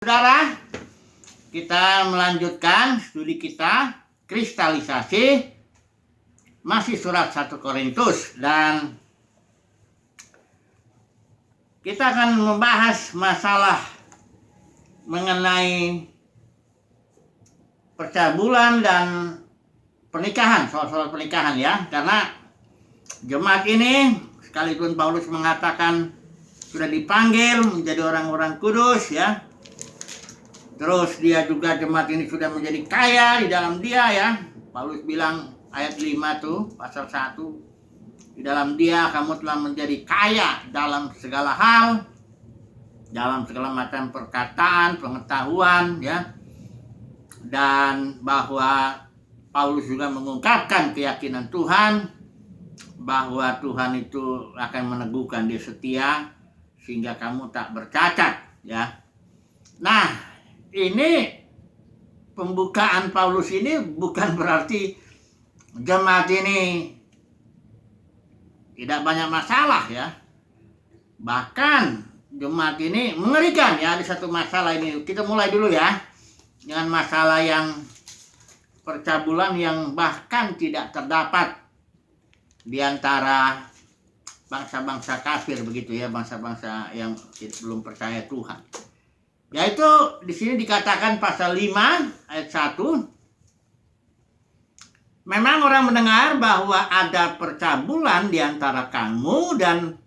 Saudara, kita melanjutkan studi kita kristalisasi masih surat 1 Korintus, dan kita akan membahas masalah mengenai percabulan dan pernikahan, soal pernikahan ya, karena jemaat ini sekalipun Paulus mengatakan sudah dipanggil menjadi orang-orang kudus ya. Terus dia juga jemaat ini sudah menjadi kaya di dalam dia ya. Paulus bilang ayat 5 tuh, pasal 1. Di dalam dia kamu telah menjadi kaya dalam segala hal. Dalam segala macam perkataan, pengetahuan ya. Dan bahwa Paulus juga mengungkapkan keyakinan Tuhan. Bahwa Tuhan itu akan meneguhkan dia setia. Sehingga kamu tak bercacat ya. Nah, ini pembukaan Paulus ini bukan berarti jemaat ini tidak banyak masalah ya. Bahkan jemaat ini mengerikan ya. Ada satu masalah ini. Kita mulai dulu ya dengan masalah yang percabulan yang bahkan tidak terdapat di antara bangsa-bangsa kafir begitu ya, bangsa-bangsa yang belum percaya Tuhan. Yaitu di sini dikatakan pasal 5 ayat 1. Memang orang mendengar bahwa ada percabulan di antara kamu, dan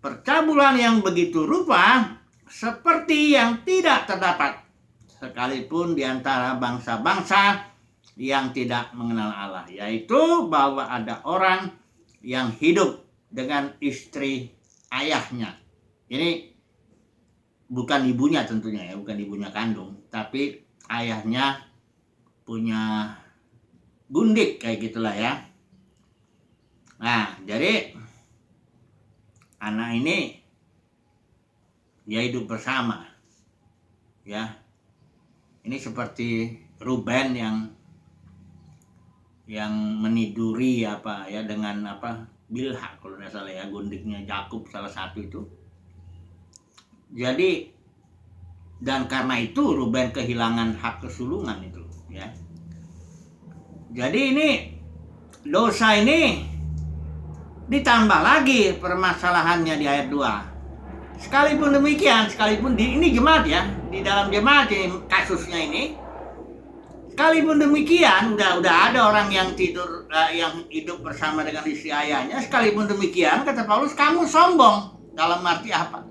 percabulan yang begitu rupa seperti yang tidak terdapat sekalipun di antara bangsa-bangsa yang tidak mengenal Allah. Yaitu bahwa ada orang yang hidup dengan istri ayahnya. Ini bukan ibunya tentunya ya, bukan ibunya kandung, tapi ayahnya punya gundik kayak gitulah ya. Nah, jadi anak ini dia hidup bersama ya. Ini seperti Ruben yang meniduri apa ya dengan apa Bilha kalau tidak salah ya, gundiknya Yakub salah satu itu. Jadi, dan karena itu Ruben kehilangan hak kesulungan itu ya. Jadi ini dosa ini ditambah lagi permasalahannya di ayat 2. Sekalipun demikian, sekalipun ini jemaat ya, di dalam jemaat ini kasusnya ini, sekalipun demikian udah ada orang yang tidur yang hidup bersama dengan istri ayahnya. Sekalipun demikian kata Paulus, kamu sombong. Dalam arti apa?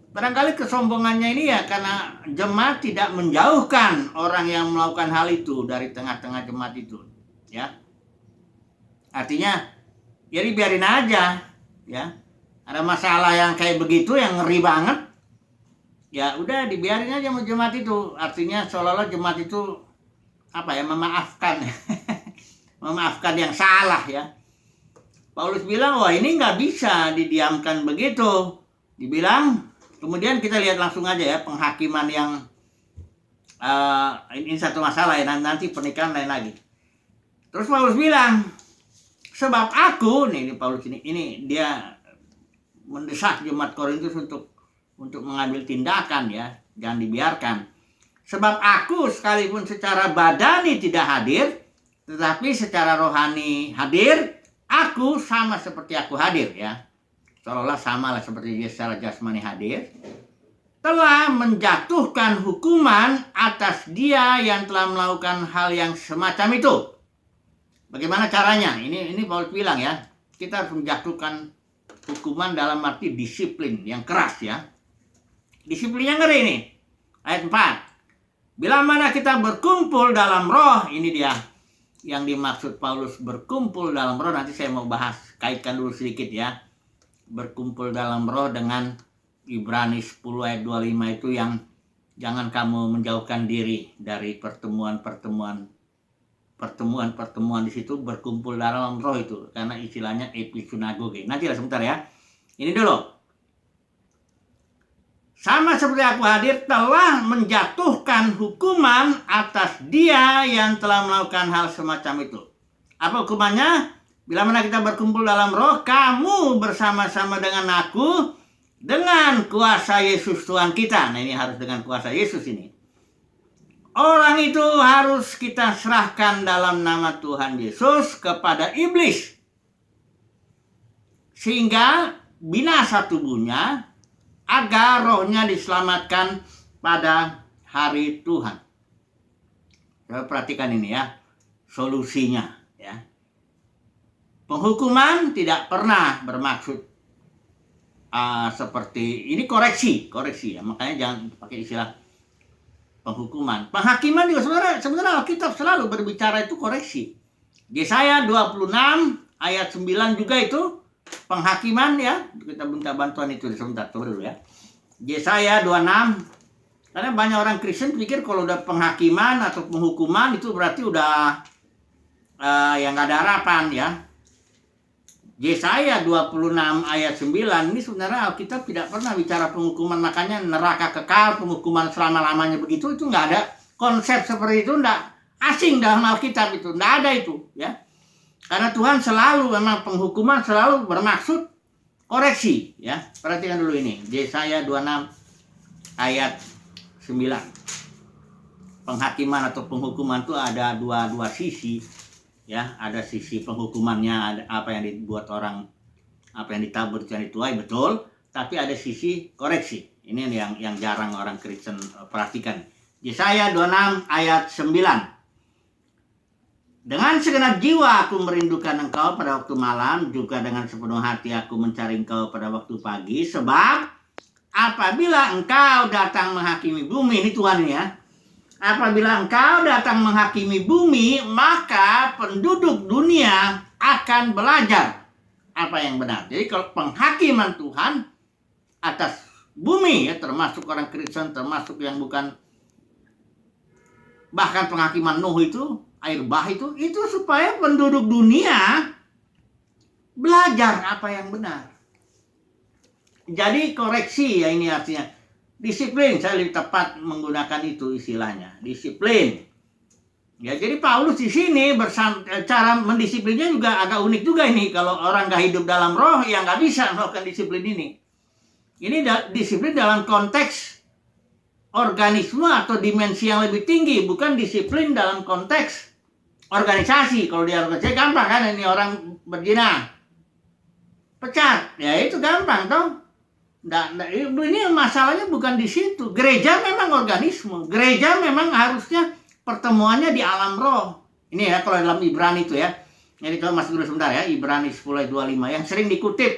Barangkali kesombongannya ini ya karena jemaat tidak menjauhkan orang yang melakukan hal itu dari tengah-tengah jemaat itu ya. Artinya jadi biarin aja ya. Ada masalah yang kayak begitu yang ngeri banget, ya udah dibiarin aja sama jemaat itu. Artinya seolah-olah jemaat itu apa ya, memaafkan memaafkan yang salah ya. Paulus bilang, wah ini nggak bisa didiamkan begitu. Dibilang, kemudian kita lihat langsung aja ya penghakiman yang ini satu masalah ya, nanti pernikahan lain lagi. Terus Paulus bilang, sebab aku nih Paulus ini dia mendesak jemaat Korintus untuk mengambil tindakan ya, jangan dibiarkan. Sebab aku sekalipun secara badani tidak hadir, tetapi secara rohani hadir. Aku sama seperti aku hadir ya. Seolah-olah sama lah seperti dia secara jasmani hadir, telah menjatuhkan hukuman atas dia yang telah melakukan hal yang semacam itu. Bagaimana caranya? Ini Paulus bilang ya, kita harus menjatuhkan hukuman dalam arti disiplin yang keras ya. Disiplinnya ngeri nih. Ayat 4. Bila mana kita berkumpul dalam roh, ini dia yang dimaksud Paulus berkumpul dalam roh. Nanti saya mau bahas, kaitkan dulu sedikit ya. Berkumpul dalam roh dengan Ibrani 10 ayat 25 itu yang jangan kamu menjauhkan diri dari pertemuan di situ, berkumpul dalam roh itu karena istilahnya episinagoge. Nanti lah sebentar ya. Ini dulu. Sama seperti aku hadir, telah menjatuhkan hukuman atas dia yang telah melakukan hal semacam itu. Apa hukumannya? Bila mana kita berkumpul dalam roh, kamu bersama-sama dengan aku dengan kuasa Yesus Tuhan kita. Nah, ini harus dengan kuasa Yesus ini. Orang itu harus kita serahkan dalam nama Tuhan Yesus kepada iblis, sehingga binasa tubuhnya, agar rohnya diselamatkan pada hari Tuhan. Coba perhatikan ini ya, solusinya ya. Penghukuman tidak pernah bermaksud seperti ini, koreksi ya. Makanya jangan pakai istilah penghukuman. Penghakiman juga sebenarnya Alkitab selalu berbicara itu koreksi. Yesaya 26 ayat 9 juga itu penghakiman ya. Kita minta bantuan itu sebentar, coba dulu ya. Yesaya 26. Karena banyak orang Kristen pikir kalau udah penghakiman atau penghukuman itu berarti udah yang nggak ada harapan ya. Yesaya 26 ayat 9 ini sebenarnya Alkitab tidak pernah bicara penghukuman, makanya neraka kekal, penghukuman selama-lamanya begitu, itu nggak ada konsep seperti itu, nggak asing dalam Alkitab itu, nggak ada itu ya. Karena Tuhan selalu, memang penghukuman selalu bermaksud koreksi ya. Perhatikan dulu ini, Yesaya 26 ayat 9. Penghakiman atau penghukuman itu ada dua sisi. Ya, ada sisi penghukumannya, ada apa yang dibuat orang, apa yang ditabur itu yang dituai, betul. Tapi ada sisi koreksi. Ini yang jarang orang Kristen perhatikan. Yesaya 26 ayat 9. Dengan segenap jiwa aku merindukan engkau pada waktu malam, juga dengan sepenuh hati aku mencari engkau pada waktu pagi. Sebab apabila engkau datang menghakimi bumi, ini Tuhan ya. Apabila engkau datang menghakimi bumi, maka penduduk dunia akan belajar apa yang benar. Jadi kalau penghakiman Tuhan atas bumi ya, termasuk orang Kristen, termasuk yang bukan, bahkan penghakiman Nuh itu, air bah itu supaya penduduk dunia belajar apa yang benar. Jadi koreksi ya, ini artinya disiplin, saya lebih tepat menggunakan itu istilahnya, disiplin. Ya, jadi Paulus di sini cara mendisiplinnya juga agak unik juga ini. Kalau orang nggak hidup dalam roh, ya nggak bisa melakukan disiplin ini. Ini disiplin dalam konteks organisme atau dimensi yang lebih tinggi, bukan disiplin dalam konteks organisasi. Kalau di organisasi gampang kan, ini orang berzina, pecat, ya itu gampang toh. Ini masalahnya bukan di situ. Gereja memang organisme. Gereja memang harusnya pertemuannya di alam roh. Ini ya kalau dalam Ibrani itu ya. Jadi coba masuk dulu sebentar ya. Ibrani 10 ayat 25 yang sering dikutip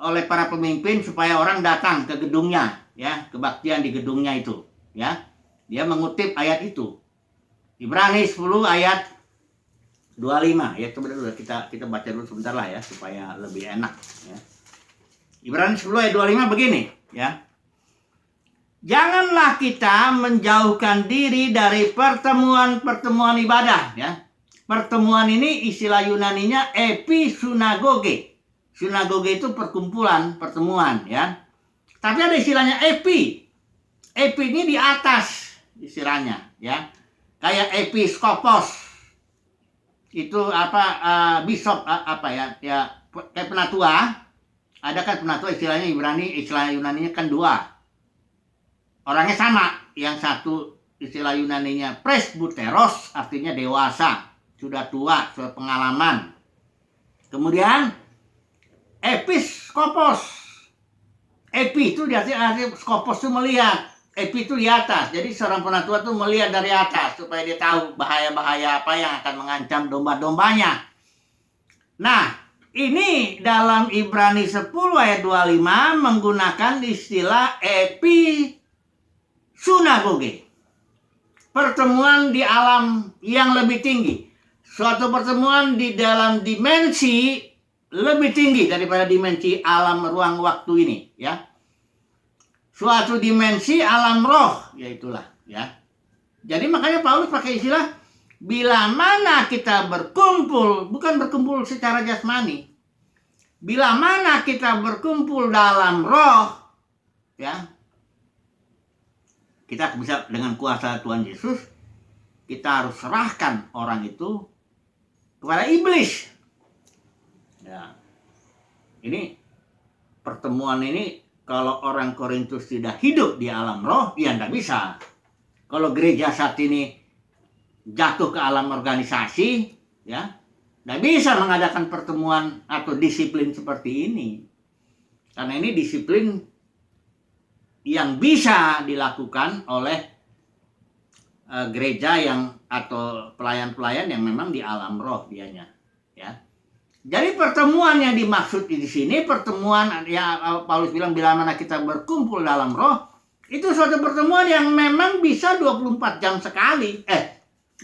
oleh para pemimpin supaya orang datang ke gedungnya ya, kebaktian di gedungnya itu ya. Dia mengutip ayat itu. Ibrani 10 ayat 25 ya. Coba dulu kita baca dulu sebentar lah ya supaya lebih enak ya. Ibrani 10 ayat 25 begini ya. Janganlah kita menjauhkan diri dari pertemuan-pertemuan ibadah ya. Pertemuan ini istilah Yunaninya episunagoge. Sinagoge itu perkumpulan, pertemuan ya. Tapi ada istilahnya epi. Epi ini di atas istilahnya ya. Kayak episkopos. Itu bishop ya kayak penatua. Ada kan penatua istilahnya Ibrani, istilah Yunaninya kan dua. Orangnya sama. Yang satu istilah Yunaninya presbuteros, artinya dewasa, sudah tua, sudah pengalaman. Kemudian episkopos. Epi itu artinya skopos itu melihat. Epi itu di atas. Jadi seorang penatua itu melihat dari atas supaya dia tahu bahaya-bahaya apa yang akan mengancam domba-dombanya. Nah, ini dalam Ibrani 10 ayat 25 menggunakan istilah episunagoge. Pertemuan di alam yang lebih tinggi. Suatu pertemuan di dalam dimensi lebih tinggi daripada dimensi alam ruang waktu ini ya. Suatu dimensi alam roh, ya itulah ya. Jadi makanya Paulus pakai istilah bila mana kita berkumpul, bukan berkumpul secara jasmani. Bila mana kita berkumpul dalam roh, ya, kita bisa dengan kuasa Tuhan Yesus, kita harus serahkan orang itu kepada iblis. Ya, ini pertemuan ini kalau orang Korintus tidak hidup di alam roh, ya tidak bisa. Kalau gereja saat ini jatuh ke alam organisasi, ya tidak bisa mengadakan pertemuan atau disiplin seperti ini. Karena ini disiplin yang bisa dilakukan oleh gereja yang atau pelayan-pelayan yang memang di alam roh dianya, ya. Jadi pertemuan yang dimaksud di sini, pertemuan ya Paulus bilang bila mana kita berkumpul dalam roh, itu suatu pertemuan yang memang bisa 24 jam sekali.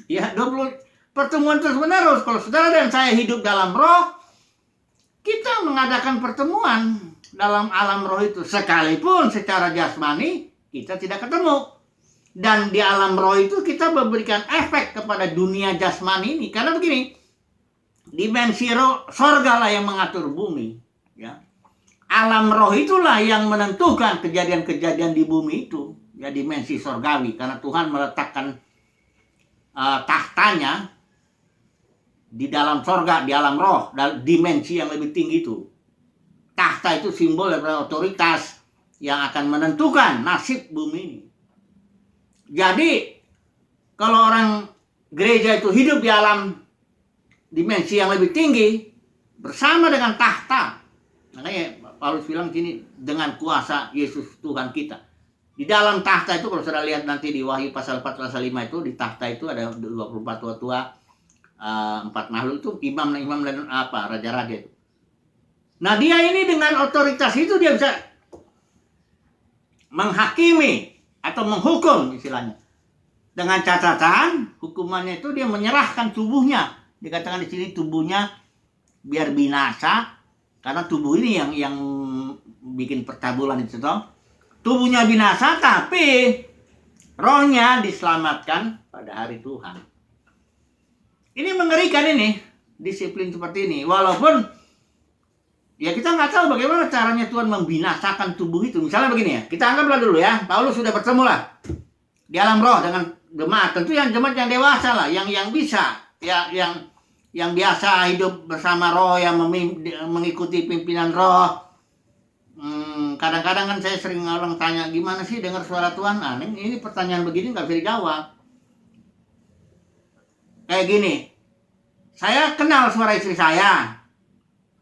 Ya 20 pertemuan terus menerus. Kalau saudara dan saya hidup dalam roh, kita mengadakan pertemuan dalam alam roh itu, sekalipun secara jasmani kita tidak ketemu. Dan di alam roh itu kita memberikan efek kepada dunia jasmani ini. Karena begini, dimensi roh, sorga lah yang mengatur bumi. Ya. Alam roh itulah yang menentukan kejadian-kejadian di bumi itu. Ya, dimensi sorgawi. Karena Tuhan meletakkan tahtanya di dalam sorga, di alam roh, dalam dimensi yang lebih tinggi itu. Tahta itu simbol dari otoritas yang akan menentukan nasib bumi ini. Jadi kalau orang gereja itu hidup di alam dimensi yang lebih tinggi bersama dengan tahta, makanya Paulus bilang gini, dengan kuasa Yesus Tuhan kita. Di dalam tahta itu kalau saudara lihat nanti di Wahyu pasal 4 pasal 5 itu, di tahta itu ada 24 tua-tua, 4 makhluk itu imam dan raja-raja itu. Nah dia ini dengan otoritas itu dia bisa menghakimi atau menghukum istilahnya. Dengan catatan hukumannya itu dia menyerahkan tubuhnya. Dikatakan di sini tubuhnya biar binasa, karena tubuh ini yang bikin percabulan itu toh. Tubuhnya binasa tapi rohnya diselamatkan pada hari Tuhan. Ini mengerikan ini, disiplin seperti ini. Walaupun ya kita nggak tahu bagaimana caranya Tuhan membinasakan tubuh itu. Misalnya begini ya, kita anggaplah dulu ya, Paulus sudah bertemu lah di alam roh dengan jemaat. Tentu yang jemaat yang dewasa lah, yang bisa, ya yang biasa hidup bersama roh, yang mengikuti pimpinan roh. Kadang-kadang kan saya sering orang tanya, gimana sih dengar suara Tuhan? Nah, ini pertanyaan begini nggak bisa dijawab. Kayak gini, saya kenal suara istri saya.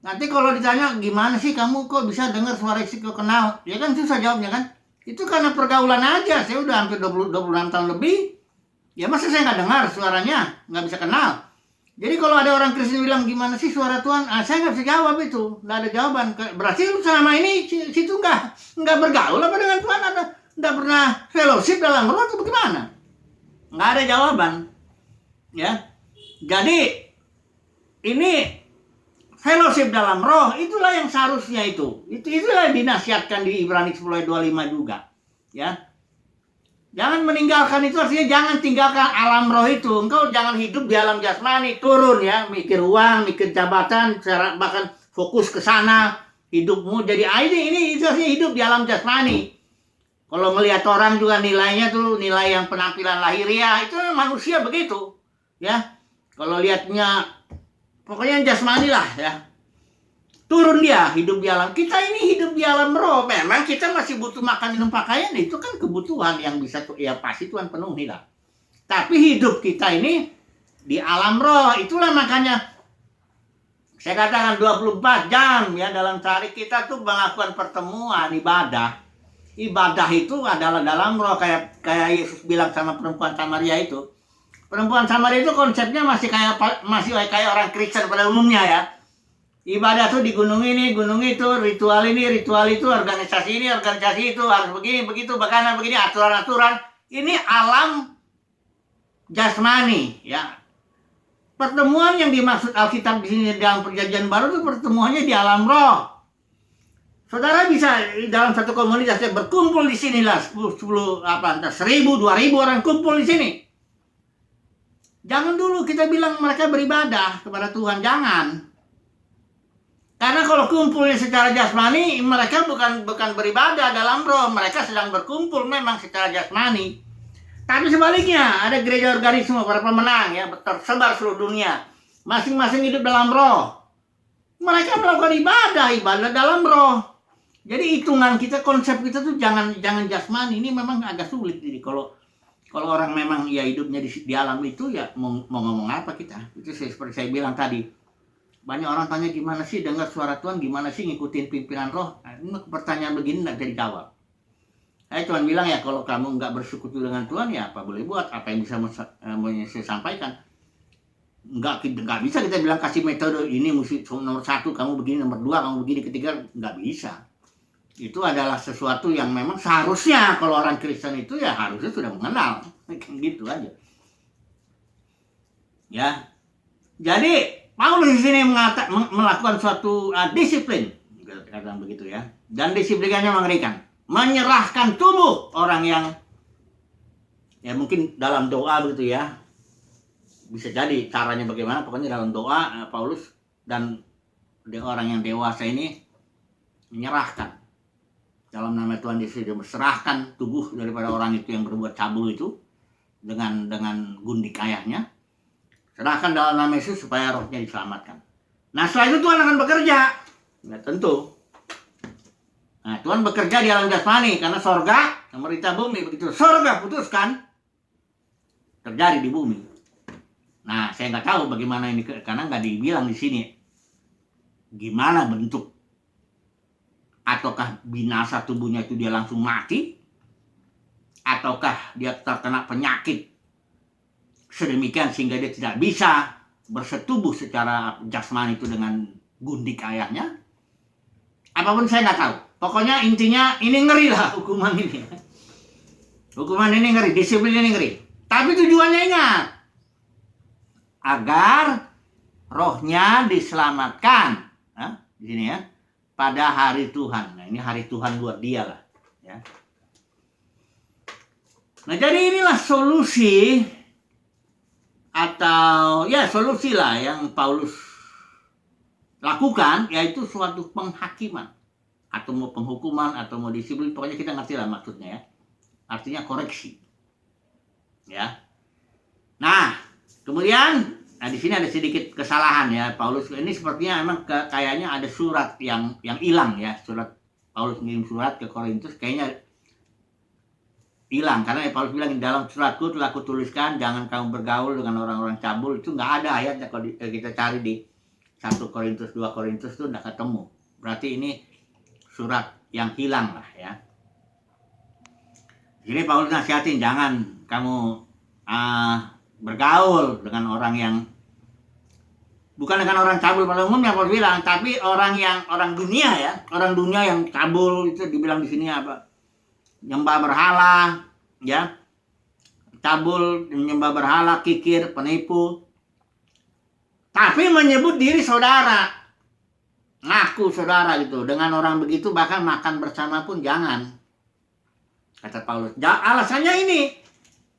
Nanti kalau ditanya, gimana sih kamu kok bisa dengar suara istri kau kenal? Ya kan susah jawabnya kan. Itu karena pergaulan aja. Saya udah hampir 26 tahun lebih. Ya masa saya nggak dengar suaranya? Nggak bisa kenal. Jadi kalau ada orang Kristen bilang, gimana sih suara Tuhan? Saya nggak bisa jawab itu. Nggak ada jawaban. Berarti lu selama ini situ nggak bergaul apa dengan Tuhan? Nggak pernah fellowship dalam roh atau bagaimana? Nggak ada jawaban. Ya. Jadi ini fellowship dalam roh, itulah yang seharusnya itulah yang dinasihatkan di Ibrani 10 ayat 25 juga. Ya. Jangan meninggalkan itu, artinya jangan tinggalkan alam roh itu. Engkau jangan hidup di alam jasmani, turun ya, mikir uang, mikir jabatan, bahkan fokus ke sana, hidupmu jadi ini itu artinya hidup di alam jasmani. Kalau melihat orang juga nilainya tuh nilai yang penampilan lahiriah, itu manusia begitu. Ya. Kalau lihatnya pokoknya jasmani lah ya. Turun dia, hidup di alam. Kita ini hidup di alam roh. Memang kita masih butuh makan, minum, pakaian. Itu kan kebutuhan yang bisa ya pasti Tuhan penuhi lah. Tapi hidup kita ini di alam roh. Itulah makanya saya katakan 24 jam ya dalam sehari kita tuh melakukan pertemuan ibadah. Ibadah itu adalah dalam roh, kayak Yesus bilang sama perempuan Samaria itu. Perempuan Samaria itu konsepnya masih kayak orang Kristen pada umumnya ya. Ibadah tuh di gunung ini, gunung itu, ritual ini, ritual itu, organisasi ini, organisasi itu, harus begini, begitu, bagaimana begini, aturan-aturan. Ini alam jasmani ya. Pertemuan yang dimaksud Alkitab di sini dalam Perjanjian Baru itu pertemuannya di alam roh. Saudara bisa dalam satu komunitas berkumpul di sinilah 10 1.000, 2.000 orang kumpul di sini. Jangan dulu kita bilang mereka beribadah kepada Tuhan, jangan. Karena kalau kumpulnya secara jasmani, mereka bukan beribadah dalam roh, mereka sedang berkumpul memang secara jasmani. Tapi sebaliknya, ada gereja organisme para pemenang ya, tersebar seluruh dunia. Masing-masing hidup dalam roh. Mereka melakukan ibadah dalam roh. Jadi hitungan kita, konsep kita tuh jangan jasmani. Ini memang agak sulit. Jadi kalau orang memang ya hidupnya di alam itu, ya mau ngomong apa kita? Itu seperti saya bilang tadi. Banyak orang tanya gimana sih dengar suara Tuhan, gimana sih ngikutin pimpinan roh. Nah, ini pertanyaan begini nggak jadi jawab. Saya cuma bilang ya, kalau kamu nggak bersekutu dengan Tuhan, ya apa boleh buat, apa yang bisa saya sampaikan. Nggak bisa kita bilang kasih metode ini mesti nomor 1 kamu begini, nomor 2 kamu begini, ketiga nggak bisa. Itu adalah sesuatu yang memang seharusnya kalau orang Kristen itu ya harusnya sudah mengenal, gitu aja. Ya, jadi Paulus di sini melakukan suatu disiplin, katakan begitu ya, dan disiplinnya mengerikan, menyerahkan tubuh orang yang ya mungkin dalam doa begitu ya, bisa jadi caranya bagaimana, pokoknya dalam doa Paulus dan orang yang dewasa ini menyerahkan dalam nama Tuhan Yesus, dia berserahkan tubuh daripada orang itu yang berbuat cabul itu dengan gundik ayahnya, serahkan dalam nama Yesus supaya rohnya diselamatkan. Nah setelah itu Tuhan akan bekerja, ya tentu. Nah Tuhan bekerja di alam jasmani karena sorga memerintah bumi, begitu sorga putuskan terjadi di bumi. Nah saya nggak tahu bagaimana ini, karena nggak dibilang di sini gimana bentuk, ataukah binasa tubuhnya itu dia langsung mati, ataukah dia terkena penyakit sedemikian sehingga dia tidak bisa bersetubuh secara jasmani itu dengan gundik ayahnya. Apapun saya nggak tahu. Pokoknya intinya ini ngeri lah hukuman ini. Hukuman ini ngeri, disiplin ini ngeri. Tapi tujuannya ingat, agar rohnya diselamatkan. Nah, di sini ya. Pada hari Tuhan. Nah ini hari Tuhan buat dia lah. Ya. Nah jadi inilah solusi, atau ya solusi lah yang Paulus lakukan, yaitu suatu penghakiman. Atau mau penghukuman, atau mau disiplin, pokoknya kita ngerti lah maksudnya ya. Artinya koreksi. Ya. Nah kemudian, nah di sini ada sedikit kesalahan ya, Paulus ini sepertinya memang kayaknya ada surat yang hilang ya, surat Paulus ngirim surat ke Korintus kayaknya hilang, karena Paulus bilang di dalam suratku telah kutuliskan jangan kamu bergaul dengan orang-orang cabul. Itu nggak ada ayatnya, kalau kita cari di 1 Korintus 2 Korintus itu nggak ketemu. Berarti ini surat yang hilang lah ya. Jadi Paulus nasihatin jangan kamu bergaul dengan orang yang bukan dengan orang cabul pada umumnya Paulus bilang, tapi orang dunia ya, orang dunia yang cabul itu dibilang di sini apa? Nyembah berhala, ya, cabul, menyembah berhala, kikir, penipu, tapi menyebut diri saudara, ngaku saudara gitu. Dengan orang begitu bahkan makan bersama pun jangan, kata Paulus. Alasannya ini,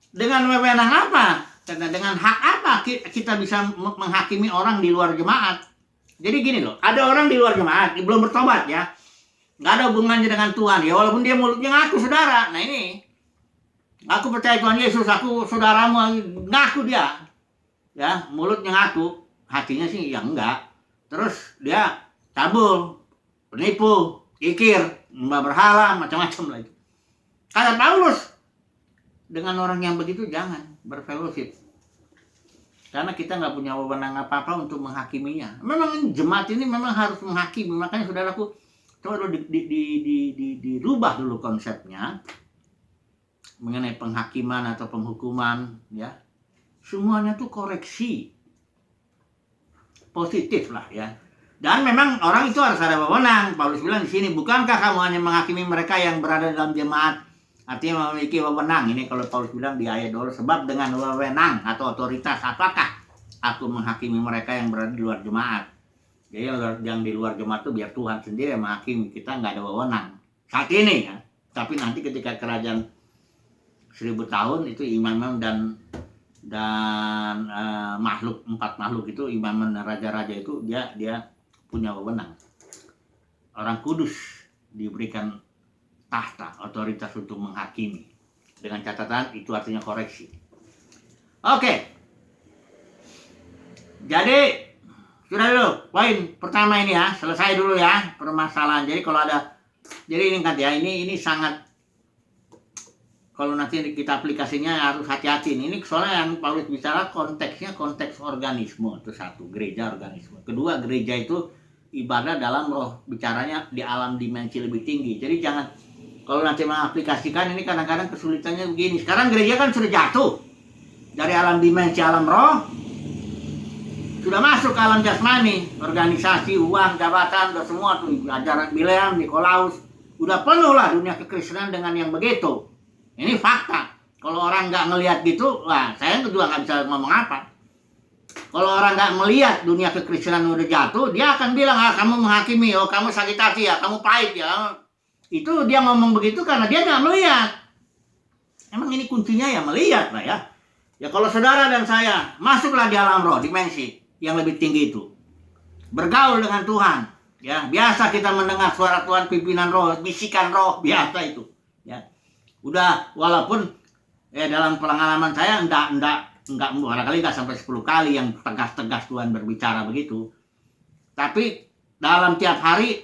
dengan wewenang apa? Dengan hak apa kita bisa menghakimi orang di luar jemaat? Jadi gini loh, ada orang di luar jemaat, belum bertobat ya, nggak ada hubungannya dengan Tuhan ya, walaupun dia mulutnya ngaku saudara. Nah ini, aku percaya Tuhan Yesus, aku saudaramu, ngaku dia, ya mulutnya ngaku, hatinya sih ya enggak. Terus dia cabul, penipu, kikir, nyembah berhala, macam-macam lagi. Kata Paulus, dengan orang yang begitu jangan berfellowship, karena kita nggak punya wewenang apa-apa untuk menghakiminya. Memang jemaat ini memang harus menghakimi. Makanya saudaraku, coba dirubah dulu konsepnya mengenai penghakiman atau penghukuman ya. Semuanya tuh koreksi positif lah ya. Dan memang orang itu harus ada wewenang. Paulus bilang di sini, bukankah kamu hanya menghakimi mereka yang berada dalam jemaat? Artinya memiliki wewenang. Ini kalau Paulus bilang di ayat 2, sebab dengan wewenang atau otoritas apakah aku menghakimi mereka yang berada di luar jemaat? Jadi yang di luar jemaat itu biar Tuhan sendiri yang menghakimi, kita nggak ada wewenang saat ini ya. Tapi nanti ketika kerajaan 1000 tahun itu imam dan makhluk, 4 makhluk itu, imam dan raja-raja itu dia punya wewenang. Orang kudus diberikan tahta, otoritas untuk menghakimi. Dengan catatan itu artinya koreksi. Oke. Jadi sudah dulu, poin pertama ini ya, selesai dulu ya permasalahan. Jadi kalau ada Jadi ingat ya, ini sangat, kalau nanti kita aplikasinya harus hati-hati. Ini soalnya yang Paulus bicara konteksnya konteks organisme, itu satu, gereja organisme. Kedua, gereja itu ibadah dalam roh, bicaranya di alam dimensi lebih tinggi. Jadi jangan, kalau nanti mengaplikasikan ini kadang-kadang kesulitannya begini. Sekarang gereja kan sudah jatuh dari alam dimensi alam roh, sudah masuk ke alam jasmani, organisasi, uang, jabatan, udah semua tuh, ajaran Bileam, Nikolaus, udah penuh lah dunia kekristenan dengan yang begitu. Ini fakta. Kalau orang nggak ngelihat gitu, wah saya juga nggak bisa ngomong apa. Kalau orang nggak melihat dunia kekristenan udah jatuh, dia akan bilang, kamu menghakimi, kamu sakit hati ya, kamu pahit ya. Itu dia ngomong begitu karena dia nggak melihat. Emang ini kuncinya ya melihat lah ya. Ya kalau saudara dan saya masuklah di alam roh, dimensi yang lebih tinggi itu, bergaul dengan Tuhan. Ya biasa kita mendengar suara Tuhan, pimpinan roh, bisikan roh, biasa itu. Ya udah, walaupun dalam pengalaman saya enggak barangkali enggak sampai 10 kali yang tegas-tegas Tuhan berbicara begitu. Tapi dalam tiap hari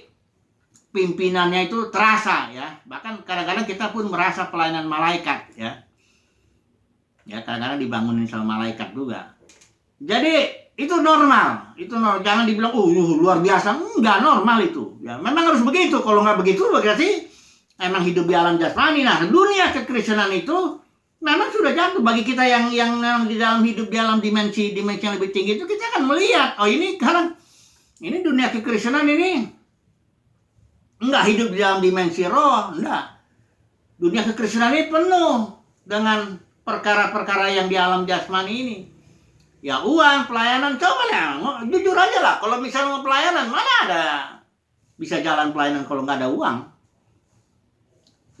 pimpinannya itu terasa ya. Bahkan kadang-kadang kita pun merasa pelayanan malaikat ya. Ya kadang-kadang dibangunin sama malaikat juga. Jadi itu normal. Itu normal. Jangan dibilang luar biasa. Enggak, normal itu. Ya memang harus begitu. Kalau nggak begitu berarti emang hidup di alam jasmani. Nah, dunia kekristenan itu memang sudah jatuh. Bagi kita yang di dalam hidup di alam dimensi yang lebih tinggi itu, kita akan melihat, ini sekarang ini dunia kekristenan ini enggak hidup di dalam dimensi roh, enggak. Dunia kekristenan ini penuh dengan perkara-perkara yang di alam jasmani ini. Ya uang, pelayanan, coba lah, jujur aja lah. Kalau misalnya mau pelayanan, mana ada bisa jalan pelayanan kalau nggak ada uang.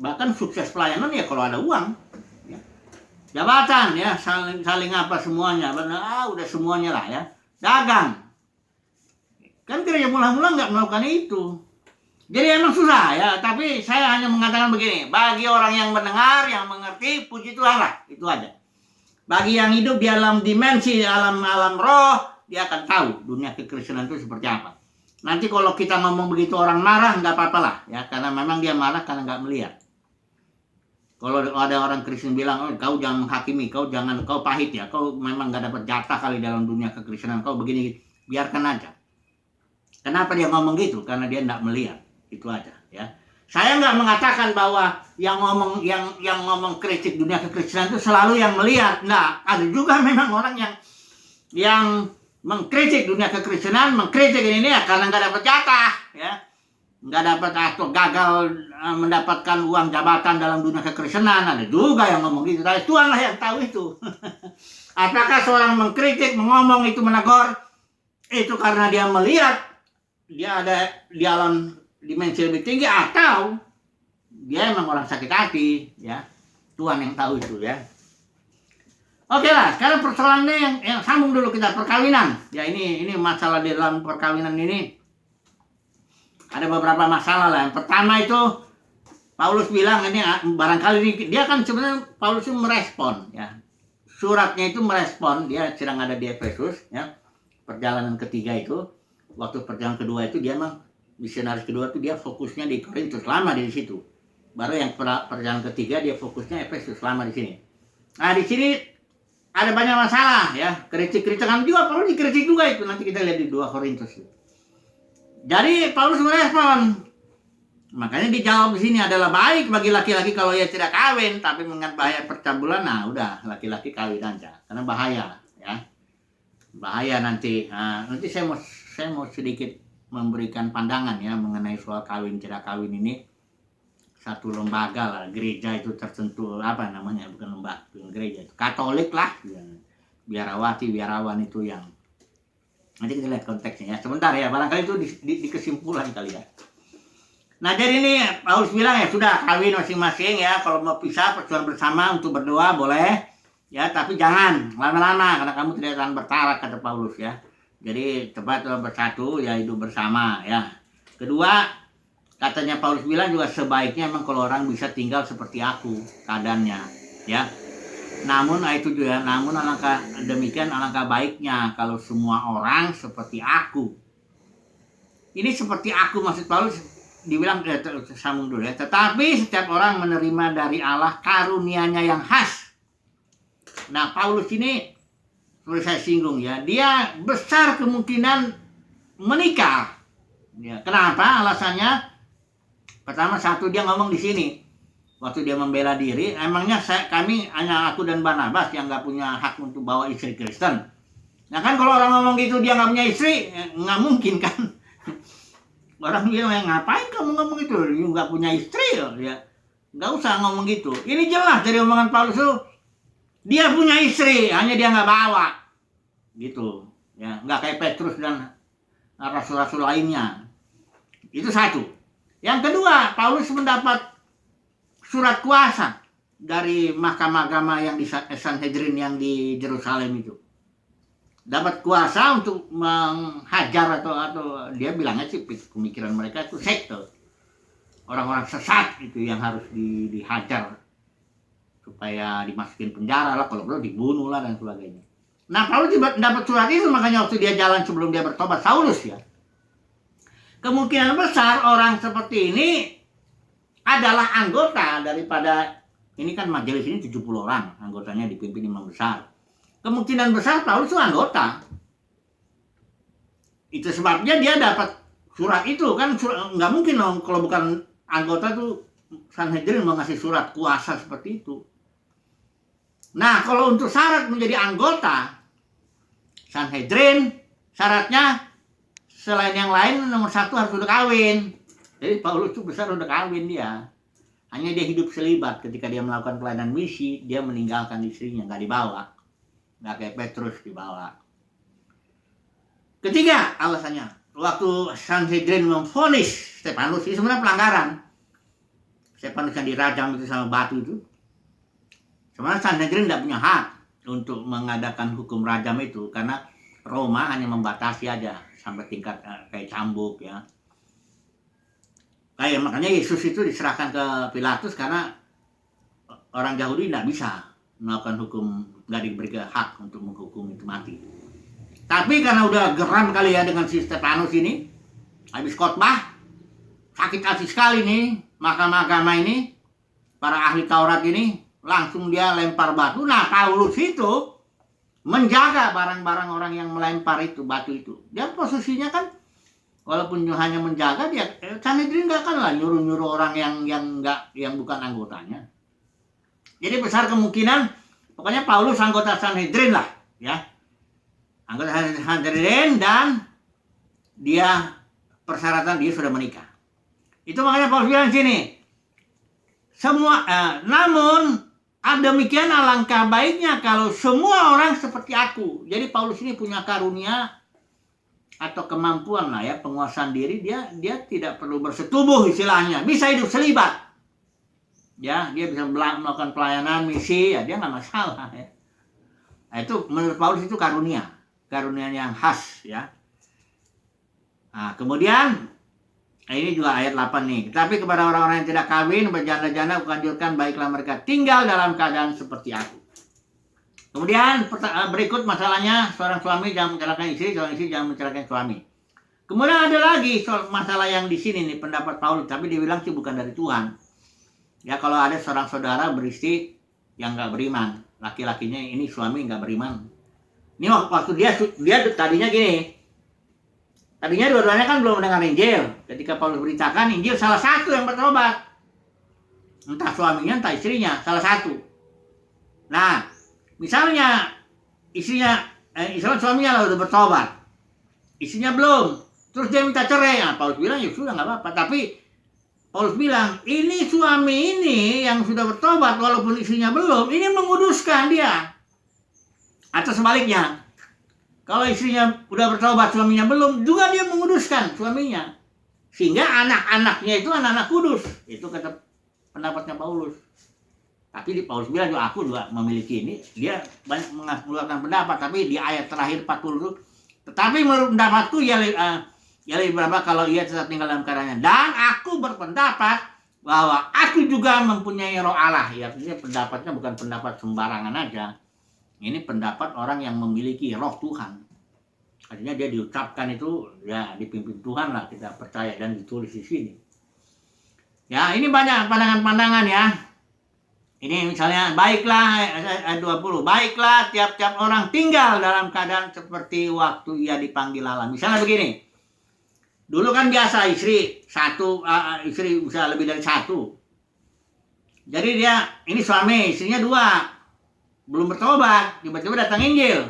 Bahkan sukses pelayanan ya kalau ada uang. Jabatan ya, saling apa semuanya, udah semuanya lah ya. Dagang, kan gereja mula-mula nggak melakukan itu. Jadi emang susah ya, tapi saya hanya mengatakan begini, bagi orang yang mendengar, yang mengerti, puji Tuhan lah, itu aja. Bagi yang hidup di alam dimensi, alam roh, dia akan tahu dunia kekristenan itu seperti apa. Nanti kalau kita ngomong begitu orang marah, nggak apa-apa lah ya, karena memang dia marah karena nggak melihat. Kalau ada orang Kristen bilang, kau jangan menghakimi, kau pahit ya, kau memang nggak dapat jatah kali dalam dunia kekristenan, kau begini, biarkan aja. Kenapa dia ngomong gitu? Karena dia nggak melihat, itu aja ya. Saya nggak mengatakan bahwa yang ngomong kritik dunia kekristenan itu selalu yang melihat. Nah, ada juga memang orang yang mengkritik dunia kekristenan, mengkritik ini ya karena nggak dapat jatah ya. Nggak dapat atau gagal mendapatkan uang jabatan dalam dunia kekristenan. Ada juga yang ngomong gitu. Tapi Tuhan lah yang tahu itu. Apakah seorang mengkritik, mengomong itu, menegur itu karena dia melihat dia ada di alam dimensi lebih tinggi, atau dia memang orang sakit hati ya. Tuhan yang tahu itu ya. Oke lah, sekarang persoalannya yang sambung dulu kita, perkawinan. Ya ini masalah di dalam perkawinan ini. Ada beberapa masalah lah. Yang pertama itu Paulus bilang ini barangkali dia kan sebenarnya Paulus itu merespon ya. Suratnya itu merespon, dia sedang ada di Efesus ya. Perjalanan ketiga itu, waktu perjalanan kedua itu dia memang misionaris kedua itu dia fokusnya di Korintus, lama di situ. Baru yang perjalanan ketiga dia fokusnya Efesus, lama di sini. Nah, di sini ada banyak masalah ya. Kritik-kritikan juga, Paulus dikritik juga itu, nanti kita lihat di 2 Korintus itu. Jadi Paulus merespon, makanya dijawab di sini adalah baik bagi laki-laki kalau ia tidak kawin, tapi mengingat bahaya percabulan, nah udah laki-laki kawin aja, karena bahaya ya, bahaya nanti. Nah, nanti saya mau sedikit memberikan pandangan ya mengenai soal kawin tidak kawin ini. Satu lembaga lah, gereja itu tertentu apa namanya, bukan lembaga, bukan gereja itu Katolik lah, ya. Biarawan itu yang nanti kita lihat konteksnya ya. Sebentar ya, barangkali itu di kesimpulan kali ya. Nah jadi ini Paulus bilang ya sudah kawin masing-masing ya. Kalau mau pisah perjuangan bersama untuk berdoa boleh ya, tapi jangan lama-lama karena kamu tidak akan bertarak, kata Paulus ya. Jadi cepat bersatu ya, hidup bersama ya. Kedua, katanya Paulus bilang juga sebaiknya memang kalau orang bisa tinggal seperti aku keadaannya ya. Namun itu juga, namun alangkah demikian alangkah baiknya kalau semua orang seperti aku. Ini seperti aku maksud Paulus, dibilang sambung dulu ya. Tetapi setiap orang menerima dari Allah karunia-Nya yang khas. Nah, Paulus ini seperti saya singgung ya, dia besar kemungkinan menikah. Ya, kenapa? Alasannya pertama, satu, dia ngomong di sini waktu dia membela diri, emangnya kami hanya aku dan Barnabas yang nggak punya hak untuk bawa istri Kristen. Nah kan kalau orang ngomong gitu dia nggak punya istri, nggak mungkin kan. Orang bilang, ngapain kamu ngomong gitu, you nggak punya istri ya, nggak usah ngomong gitu. Ini jelas dari omongan Paulus itu, dia punya istri, hanya dia nggak bawa gitu ya, nggak kayak Petrus dan rasul-rasul lainnya. Itu satu. Yang kedua, Paulus mendapat surat kuasa dari mahkamah agama yang di Sanhedrin yang di Yerusalem itu. Dapat kuasa untuk menghajar atau dia bilangnya sih pemikiran mereka itu sekte. Orang-orang sesat itu yang harus dihajar supaya dimasukin penjara lah, kalau perlu dibunuh lah dan sebagainya. Nah, Paulus dapat surat itu, makanya waktu dia jalan sebelum dia bertobat, Saulus ya. Kemungkinan besar orang seperti ini adalah anggota daripada, ini kan majelis ini 70 orang, anggotanya dipimpin imam besar. Kemungkinan besar Paulus itu anggota. Itu sebabnya dia dapat surat itu kan, nggak mungkin dong kalau bukan anggota tuh Sanhedrin mau ngasih surat kuasa seperti itu. Nah, kalau untuk syarat menjadi anggota Sanhedrin, syaratnya selain yang lain nomor satu harus udah kawin. Jadi Paulus itu besar udah kawin dia. Hanya dia hidup selibat ketika dia melakukan pelayanan misi, dia meninggalkan istrinya, nggak dibawa. Nggak kayak Petrus dibawa. Ketiga alasannya, waktu Sanhedrin memvonis Stefanus, ini sebenarnya pelanggaran. Stefanus yang dirajam itu sama batu itu. Sebenarnya Sanhedrin tidak punya hak untuk mengadakan hukum rajam itu, karena Roma hanya membatasi aja sampai tingkat kayak cambuk ya. Kayak makanya Yesus itu diserahkan ke Pilatus karena orang Yahudi tidak bisa melakukan hukum, nggak diberi hak untuk menghukum itu mati. Tapi karena udah geram kali ya dengan si Stefanus ini, habis khotbah, sakit hati sekali nih mahkamah agama ini, para ahli Taurat ini, langsung dia lempar batu. Nah, Paulus itu menjaga barang-barang orang yang melempar itu batu itu. Dia posisinya kan, walaupun hanya menjaga, dia Sanhedrin nggak akan lah nyuruh-nyuruh orang yang bukan anggotanya. Jadi besar kemungkinan, pokoknya Paulus anggota Sanhedrin lah, ya. Anggota Sanhedrin, dan dia persyaratan dia sudah menikah. Itu makanya Paulus bilang sini, namun demikian alangkah baiknya kalau semua orang seperti aku. Jadi Paulus ini punya karunia atau kemampuan lah ya, penguasaan diri. Dia tidak perlu bersetubuh istilahnya, bisa hidup selibat. Ya, dia bisa melakukan pelayanan misi, ya dia nggak masalah ya. Nah, itu menurut Paulus itu karunia yang khas ya. Nah, kemudian ini juga ayat 8 nih. Tapi kepada orang-orang yang tidak kawin, berjanda-janda, kuanjurkan baiklah mereka tinggal dalam keadaan seperti aku. Kemudian berikut masalahnya, seorang suami jangan menceraikan istri, seorang istri jangan menceraikan suami. Kemudian ada lagi masalah yang di sini nih, pendapat Paulus, tapi dibilang sih bukan dari Tuhan. Ya, kalau ada seorang saudara beristri yang nggak beriman, laki-lakinya ini suami nggak beriman. Ini waktu dia tadinya gini, tadinya dua-duanya kan belum mendengar Injil. Ketika Paulus beritakan Injil, salah satu yang bertobat, entah suaminya entah istrinya, salah satu. Nah, misalnya suaminya lah udah bertobat, istrinya belum, terus dia minta cerai. Nah, Paulus bilang ya sudah nggak apa-apa. Tapi Paulus bilang, ini suami ini yang sudah bertobat walaupun istrinya belum, ini menguduskan dia. Atau sebaliknya, kalau istrinya udah bertobat, suaminya belum, juga dia menguduskan suaminya. Sehingga anak-anaknya itu anak-anak kudus. Itu kata pendapatnya Paulus. Tapi di Paulus bilang, aku juga memiliki ini. Dia banyak mengeluarkan pendapat, tapi di ayat terakhir 40 itu, tetapi menurut pendapatku ya lebih berapa kalau ia tetap tinggal dalam keadaannya. Dan aku berpendapat bahwa aku juga mempunyai roh Allah. Ya, artinya pendapatnya bukan pendapat sembarangan aja. Ini pendapat orang yang memiliki roh Tuhan. Artinya dia diucapkan itu ya dipimpin Tuhan lah, kita percaya, dan ditulis di sini. Ya, ini banyak pandangan-pandangan ya. Ini misalnya, baiklah, ayat 20, baiklah tiap-tiap orang tinggal dalam keadaan seperti waktu ia dipanggil Allah. Misalnya begini, dulu kan biasa istri bisa lebih dari satu. Jadi dia, ini suami, istrinya dua, belum bertobat, tiba-tiba datang Injil,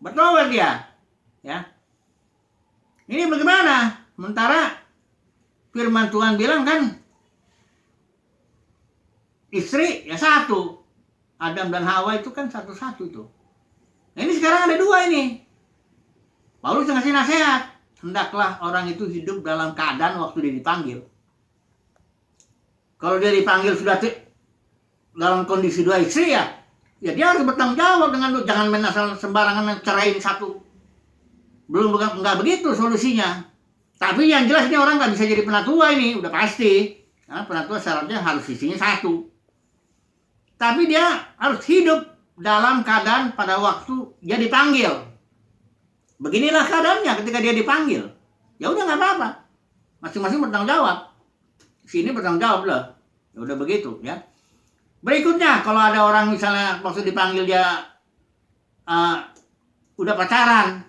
bertobat dia, ya. Ini bagaimana? Sementara firman Tuhan bilang kan, istri ya satu, Adam dan Hawa itu kan satu-satu tuh. Nah, ini sekarang ada dua ini. Paulus ngasih nasihat, hendaklah orang itu hidup dalam keadaan waktu dia dipanggil. Kalau dia dipanggil sudah dalam kondisi dua istri ya dia harus bertanggung jawab dengan lu. Jangan main asal sembarangan ceraiin satu. Enggak begitu solusinya. Tapi yang jelas ini orang nggak bisa jadi penatua ini, udah pasti. Karena penatua syaratnya harus isinya satu. Tapi dia harus hidup dalam keadaan pada waktu dia dipanggil. Beginilah keadaannya ketika dia dipanggil. Ya udah nggak apa-apa. Masing-masing bertanggung jawab. Sini bertanggung jawab lah. Ya udah begitu ya. Berikutnya, kalau ada orang misalnya waktu dipanggil dia udah pacaran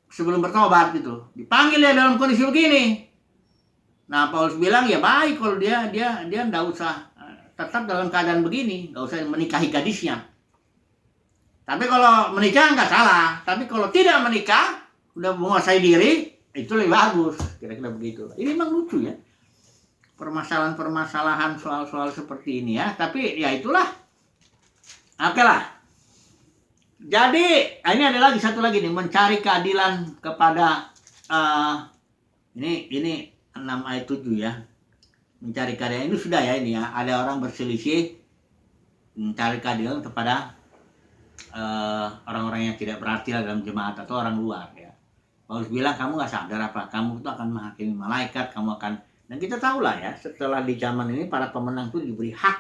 sebelum bertobat gitu, dipanggil dia dalam kondisi begini. Nah, Paulus bilang ya baik kalau dia nggak usah tetap dalam keadaan begini, nggak usah menikahi gadisnya. Tapi kalau menikah nggak salah, tapi kalau tidak menikah, udah menguasai diri, itu lebih bagus, kira-kira begitu. Ini memang lucu ya, permasalahan-permasalahan soal-soal seperti ini ya. Tapi ya itulah, oke lah. Jadi ini ada lagi satu lagi nih, mencari keadilan kepada ini 6 ayat 7 ya. Mencari keadilan ini sudah ya, ini ya. Ada orang berselisih mencari keadilan kepada orang-orang yang tidak berarti dalam jemaat atau orang luar ya. Paulus bilang, kamu nggak sadar apa? Kamu itu akan menghakimi malaikat, kamu akan, dan kita tahu lah ya, setelah di zaman ini para pemenang itu diberi hak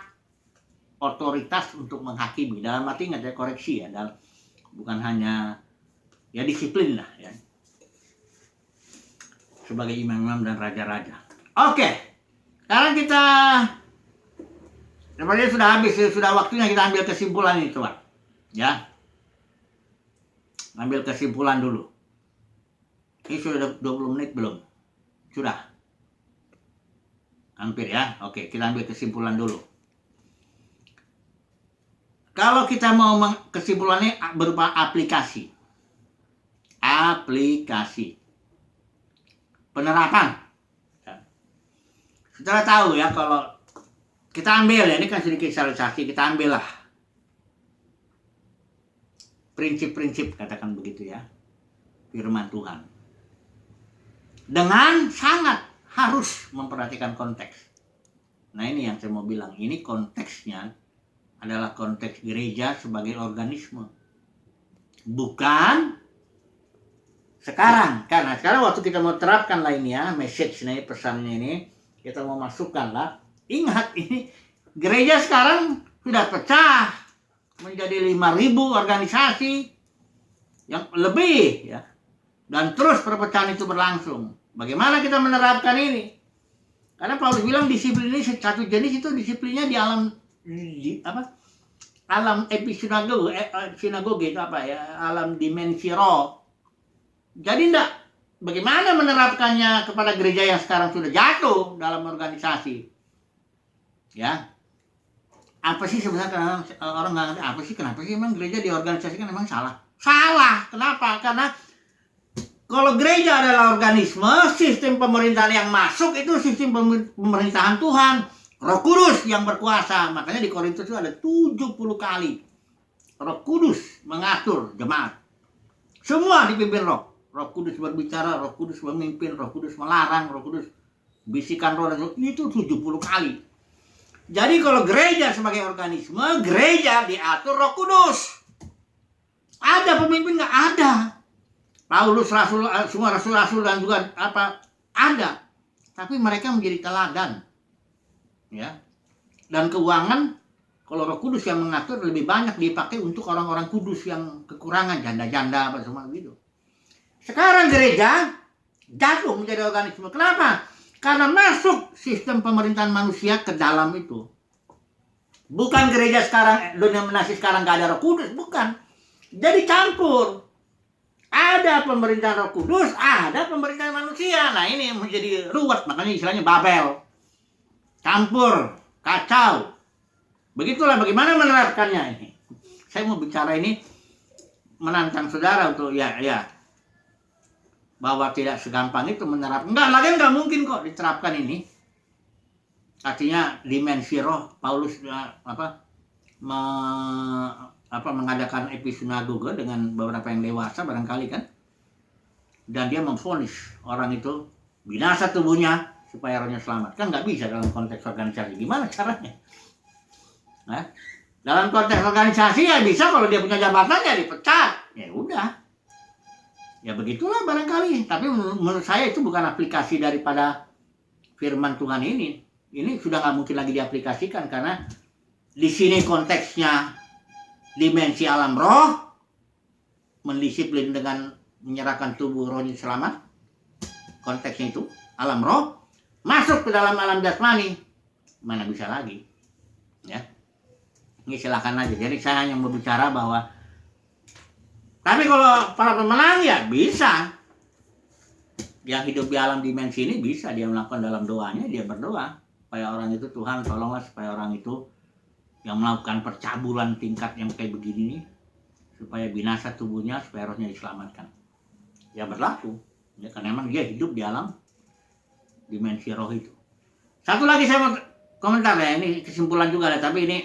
otoritas untuk menghakimi. Dalam arti nggak ada koreksi ya, dalam, bukan hanya ya disiplin lah ya. Sebagai imam-imam dan raja-raja. Oke. Sekarang kita, sepertinya sudah habis, sudah waktunya kita ambil kesimpulan ini coba. Ya. Ambil kesimpulan dulu. Ini sudah 20 menit belum? Sudah. Hampir ya. Oke, kita ambil kesimpulan dulu. Kalau kita mau kesimpulannya berupa aplikasi. Aplikasi. Penerapan. Setelah tahu ya, kalau kita ambil ya, ini kan sedikit sosialisasi, kita ambil lah prinsip-prinsip, katakan begitu ya, firman Tuhan. Dengan sangat harus memperhatikan konteks. Nah ini yang saya mau bilang, ini konteksnya adalah konteks gereja sebagai organisme. Bukan sekarang. Karena sekarang waktu kita mau terapkan lah ini ya, message-nya, pesannya ini, kita mau masukkan lah. Ingat ini, gereja sekarang sudah pecah menjadi 5.000 organisasi yang lebih ya. Dan terus perpecahan itu berlangsung. Bagaimana kita menerapkan ini? Karena Paulus bilang disiplin ini satu jenis, itu disiplinnya di alam alam sinagoge itu apa ya? Alam dimensi roh. Jadi enggak, bagaimana menerapkannya kepada gereja yang sekarang sudah jatuh dalam organisasi? Ya. Apa sih sebenarnya orang nggak ngerti apa sih, kenapa sih emang gereja diorganisasikan emang salah? Salah. Kenapa? Karena kalau gereja adalah organisme, sistem pemerintahan yang masuk itu sistem pemerintahan Tuhan, Roh Kudus yang berkuasa. Makanya di Korintus itu ada 70 kali Roh Kudus mengatur jemaat. Semua dipimpin Roh. Roh Kudus berbicara, Roh Kudus memimpin, Roh Kudus melarang, Roh Kudus bisikan roh, itu 70 kali. Jadi kalau gereja sebagai organisme, gereja diatur Roh Kudus. Ada pemimpin nggak? Ada. Paulus rasul, semua rasul-rasul dan juga apa ada. Tapi mereka menjadi teladan. Ya. Dan keuangan kalau Roh Kudus yang mengatur lebih banyak dipakai untuk orang-orang kudus yang kekurangan, janda-janda apa semua gitu. Sekarang gereja jatuh menjadi organisme. Kenapa? Karena masuk sistem pemerintahan manusia ke dalam itu. Bukan gereja sekarang, denominasi sekarang gak ada Roh Kudus, bukan. Jadi campur. Ada pemerintahan Roh Kudus, ada pemerintahan manusia. Nah ini yang menjadi ruwet, makanya istilahnya Babel. Campur, kacau. Begitulah bagaimana menerapkannya ini. Saya mau bicara ini menantang saudara untuk ya bahwa tidak segampang itu menerapkan. Lagi nggak mungkin kok diterapkan ini. Artinya dimensi roh. Paulus mengadakan episinagoge dengan beberapa yang dewasa barangkali kan, dan dia memvonis orang itu binasa tubuhnya supaya rohnya selamat. Kan nggak bisa dalam konteks organisasi. Gimana caranya? Nah, dalam konteks organisasi ya bisa kalau dia punya jabatan ya dipecat. Ya udah. Ya begitulah barangkali. Tapi menurut saya itu bukan aplikasi daripada firman Tuhan ini. Ini sudah nggak mungkin lagi diaplikasikan karena di sini konteksnya dimensi alam roh, mendisiplin dengan menyerahkan tubuh rohnya selamat. Konteksnya itu alam roh masuk ke dalam alam jasmani. Mana bisa lagi? Ya. Ini silakan aja. Jadi saya hanya mau bicara bahwa tapi kalau para pemenang ya bisa. Yang hidup di alam dimensi ini bisa dia melakukan dalam doanya, dia berdoa supaya orang itu, Tuhan tolonglah supaya orang itu yang melakukan percabulan tingkat yang kayak begini nih, supaya binasa tubuhnya, supaya rohnya diselamatkan. Ya berlaku. Ya, karena memang dia hidup di alam dimensi roh itu. Satu lagi saya mau komentar ya, ini kesimpulan juga lah, tapi ini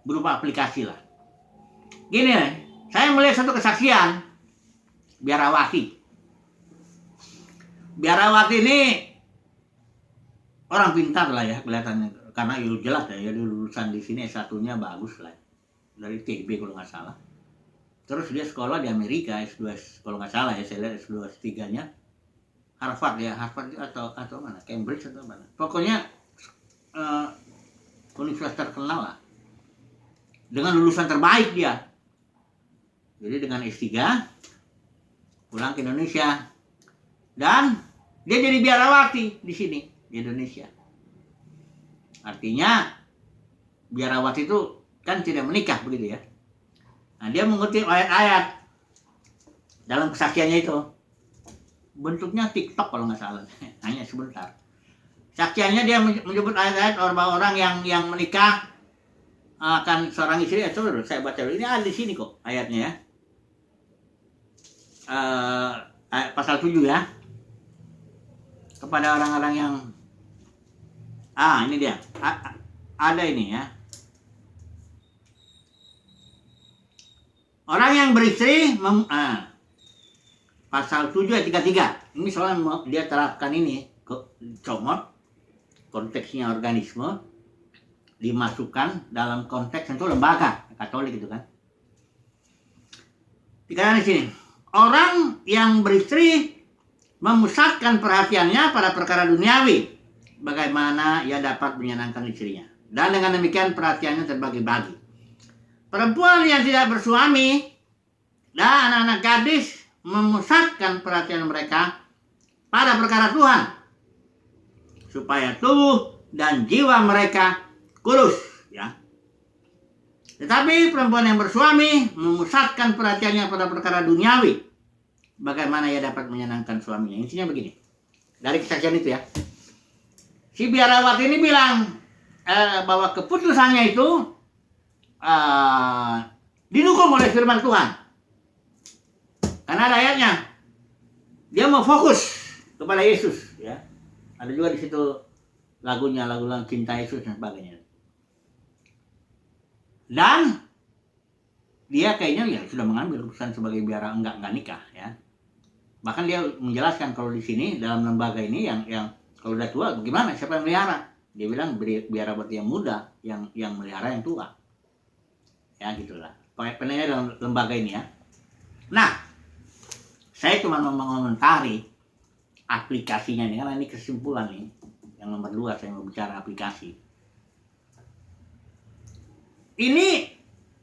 berupa aplikasi lah. Gini nih. Saya melihat satu kesaksian biarawati. Biarawati ini orang pintar lah ya kelihatannya, karena itu jelas ya, dia lulusan di sini S1-nya bagus lah, dari TB kalau nggak salah. Terus dia sekolah di Amerika S2 kalau nggak salah ya, saya lihat S2 S3-nya Harvard ya, Harvard atau mana, Cambridge atau mana. Pokoknya universitas terkenal lah. Dengan lulusan terbaik dia. Jadi dengan S3 pulang ke Indonesia dan dia jadi biarawati di sini di Indonesia. Artinya biarawati itu kan tidak menikah begitu ya. Nah, dia mengutip ayat-ayat dalam kesaksiannya itu. Bentuknya TikTok kalau nggak salah, hanya sebentar. Saksiannya dia menyebut ayat-ayat orang-orang yang menikah akan seorang istri. Coba saya baca dulu, ini ada di sini kok ayatnya ya. Pasal 7 ya, kepada orang-orang yang ini dia ada ini ya, orang yang beristri pasal 7 ayat 33. Ini soalnya dia terapkan ini comot konteksnya organisme dimasukkan dalam konteks itu lembaga Katolik gitu kan. Dikatakan di sini, orang yang beristri memusatkan perhatiannya pada perkara duniawi, bagaimana ia dapat menyenangkan istrinya. Dan dengan demikian perhatiannya terbagi-bagi. Perempuan yang tidak bersuami dan anak-anak gadis memusatkan perhatian mereka pada perkara Tuhan, supaya tubuh dan jiwa mereka kudus, ya. Tetapi perempuan yang bersuami memusatkan perhatiannya pada perkara duniawi, bagaimana ia dapat menyenangkan suaminya. Intinya begini, dari kesaksian itu ya, si biarawati ini bilang bahwa keputusannya itu didukung oleh firman Tuhan. Karena ada ayatnya, dia mau fokus kepada Yesus, ya. Ada juga di situ lagunya, lagu cinta Yesus dan sebagainya. Dan dia kayaknya ya sudah mengambil keputusan sebagai biara enggak nikah, ya. Bahkan dia menjelaskan kalau di sini dalam lembaga ini yang kalau udah tua bagaimana, siapa yang melihara? Dia bilang biarawati yang muda yang melihara yang tua. Ya gitulah. Penanya dalam lembaga ini ya. Nah, saya cuma mau mengomentari aplikasinya nih, karena ini kesimpulan nih. Yang nomor 2 saya mau bicara aplikasi. Ini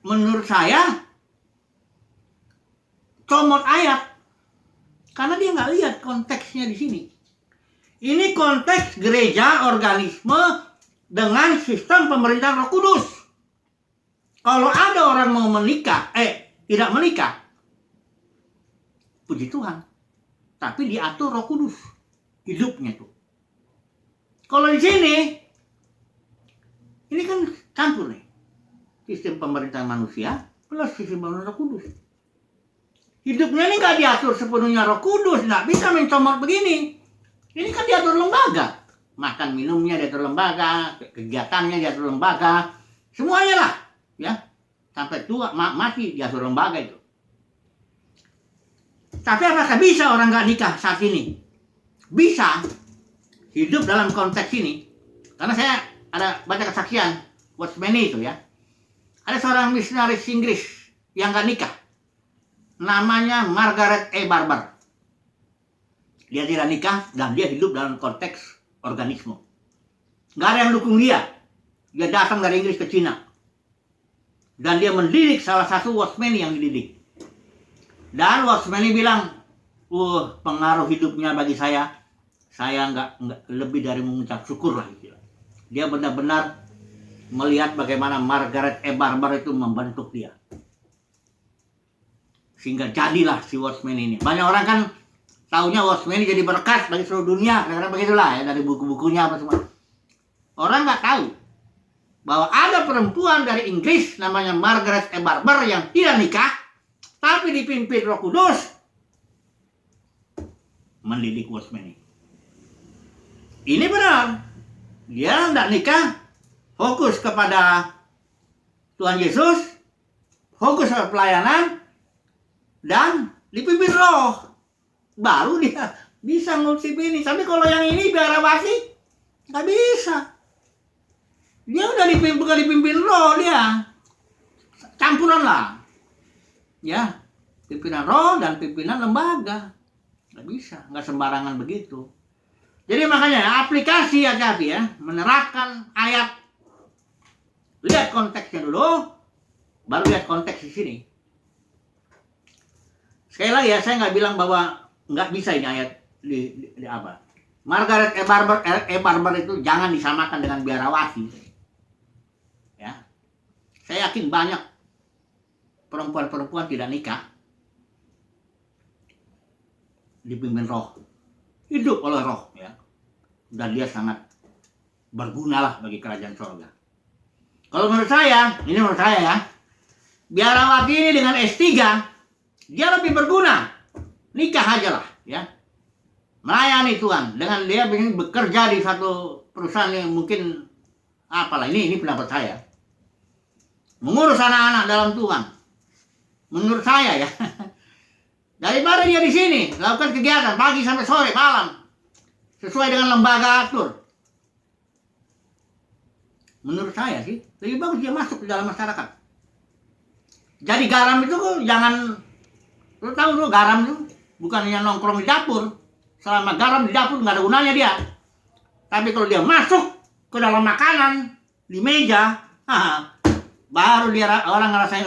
menurut saya comot ayat, karena dia nggak lihat konteksnya di sini. Ini konteks gereja organisme dengan sistem pemerintahan Roh Kudus. Kalau ada orang mau menikah, tidak menikah, puji Tuhan, tapi diatur Roh Kudus hidupnya tuh. Kalau di sini, ini kan campur nih, sistem pemerintahan manusia plus sistem pemerintahan Roh Kudus. Hidupnya ini nggak diatur sepenuhnya Roh Kudus, nggak bisa mencomot begini. Ini kan diatur lembaga, makan minumnya diatur lembaga, kegiatannya diatur lembaga, semuanya lah, ya, sampai tua mati diatur lembaga itu. Tapi apakah bisa orang nggak nikah saat ini? Bisa hidup dalam konteks ini, karena saya ada baca kesaksian Watchmeni itu ya. Ada seorang misionaris Inggris yang nggak nikah, namanya Margaret E. Barber. Dia tidak nikah dan dia hidup dalam konteks organisme. Nggak ada yang dukung dia. Dia datang dari Inggris ke Cina. Dan dia mendidik salah satu Watchmeni yang dididik. Dan Watchmeni bilang, pengaruh hidupnya bagi saya nggak lebih dari mengucap syukur lah. Gitu. Dia benar-benar melihat bagaimana Margaret E. Barber itu membentuk dia. Sehingga jadilah si Watchmeni ini. Banyak orang kan taunya Watchmeni jadi berkat bagi seluruh dunia. Karena begitulah ya, dari buku-bukunya apa semua. Orang nggak tahu bahwa ada perempuan dari Inggris namanya Margaret E. Barber yang tidak nikah, tapi dipimpin Roh Kudus mendidik Watchmeni. Ini benar. Dia tidak nikah, fokus kepada Tuhan Yesus, fokus pada pelayanan, dan dipimpin Roh. Baru dia bisa ngusip ini. Tapi kalau yang ini biarawati, nggak bisa. Dia udah bukan dipimpin Roh, dia campuran lah. Ya, pimpinan Roh dan pimpinan lembaga. Nggak bisa, nggak sembarangan begitu. Jadi makanya aplikasi hati-hati ya, menerapkan ayat. Lihat konteksnya dulu, baru lihat konteks di sini. Sekali lagi ya, saya nggak bilang bahwa nggak bisa ini ayat di apa. Margaret E. Barber itu jangan disamakan dengan biarawati. Ya, saya yakin banyak perempuan-perempuan tidak nikah dipimpin Roh, hidup oleh Roh ya, dan dia sangat berguna lah bagi kerajaan surga. Kalau menurut saya, ini menurut saya ya, biarawati ini dengan S3 dia lebih berguna. Nikah aja lah ya, melayani Tuhan dengan dia bekerja di satu perusahaan yang mungkin apalah, ini pendapat saya, mengurus anak-anak dalam Tuhan. Menurut saya ya, daripada dia di sini lakukan kegiatan pagi sampai sore malam sesuai dengan lembaga atur. Menurut saya sih lebih bagus dia masuk ke dalam masyarakat. Jadi garam itu jangan, lu tahu lu garam itu bukannya nongkrong di dapur. Selama garam di dapur nggak ada gunanya dia. Tapi kalau dia masuk ke dalam makanan di meja, baru dia orang ngerasain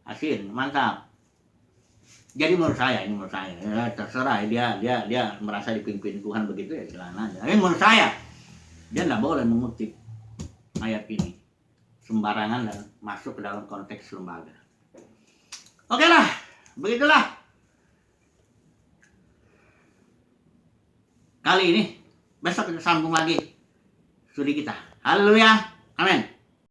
asin, mantap. Jadi menurut saya, ini menurut saya, ya, terserah dia merasa dipimpin Tuhan begitu ya silakan aja. Tapi menurut saya dia nggak boleh mengutip ayat ini sembarangan dan masuk ke dalam konteks lembaga. Oke lah, begitulah kali ini. Besok kita sambung lagi studi kita. Haleluya, amin.